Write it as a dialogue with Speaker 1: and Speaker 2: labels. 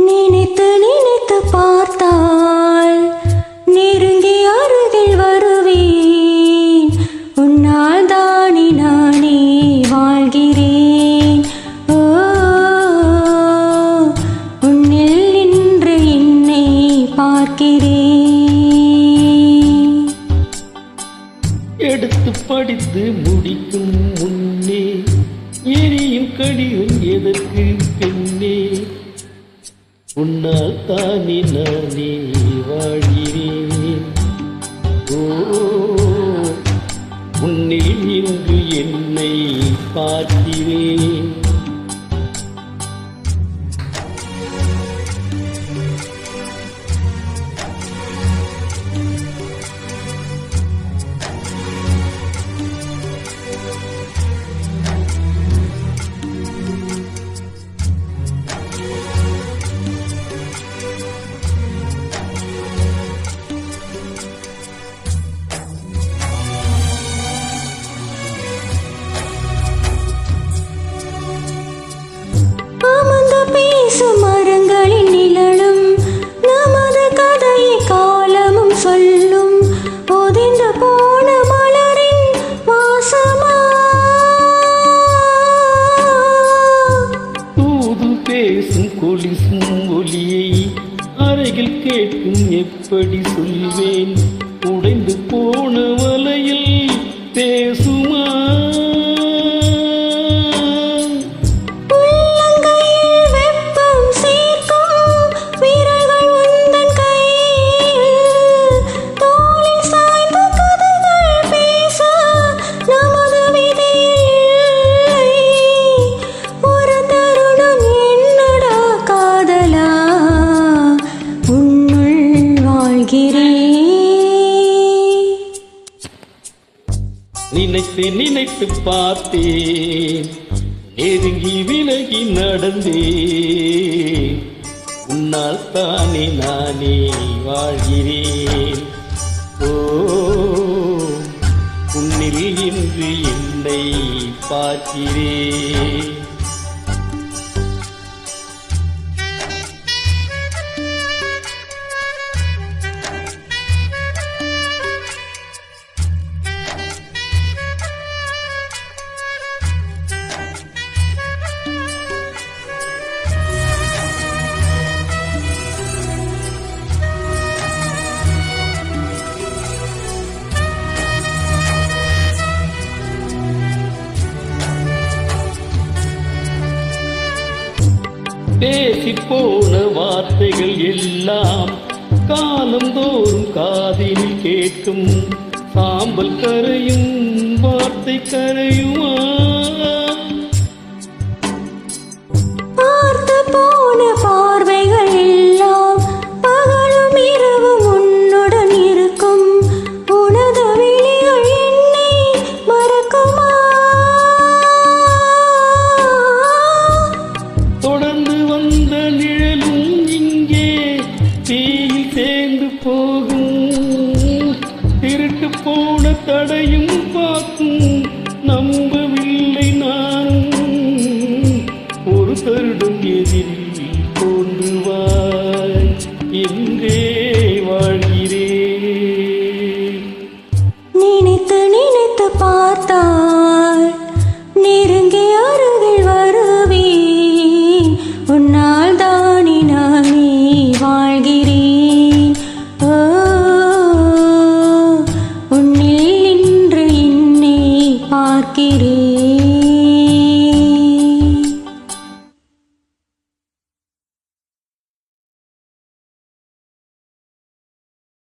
Speaker 1: நினைத்து நினைத்து பார்த்தால் நெருங்கி அருகில் வருவேன். உன்னால் தானே நானே வாழ்கிறேன். ஓ, உன்னில் நின்று என்னை பார்க்கிறேன்.
Speaker 2: எடுத்து படித்து முடிக்கும் முன்னே எரியும் கடிதம் எதற்கு பெண்ணே? உன்னால் தானே நானே வாழ்கிறேன். ஓ, உன்னில் இங்கு என்னை பார்க்கிறேன்.
Speaker 1: மரங்களின் நிழலும் நமது கதையை காலமும் சொல்லும். ஒதிந்து போன மலரின் வாசமா
Speaker 2: தூது பேசும் கொலிசும் ஒலியை அருகில் கேட்கும் எப்படி சொல்வேன்? உடைந்து போன வலையில் பேசுமா? நினைத்து நினைத்து பார்த்தேன், நெருங்கி விலகி நடந்தேன். உன்னால் தானே நானே வாழ்கிறேன். ஓ, உன்னில் இன்று என்னை பார்க்கிறேன். பேசி போன வார்த்தைகள் எல்லாம் காலந்தோறும் காதில் கேட்கும். சாம்பல் கரையும் வார்த்தை கரையுமா?
Speaker 1: பார்த்து போன பார்வைகள் எல்லாம் பகலும் இரவும் உன்னுடன் இருக்கும். உனது விழிகள் என்னை மறக்குமா?
Speaker 2: தொடர்ந்து வந்த நிழலும் இங்கே தீயில் சேர்ந்து போகும். திருட்டு போன தடையும் பார்க்கும். நம்பவில்லை நானும் ஒரு தருடம் எதிரில் தோன்றுவாய் என்றே வாழ்கிறேன்.
Speaker 1: நினைத்து நினைத்து பார்த்தால் நெருங்கி அருகில் வருவேன். உன்னால் தானே நானே வாழ்கிறேன். ஓ, உன்னில் நின்று என்னை பார்க்கிறேன்.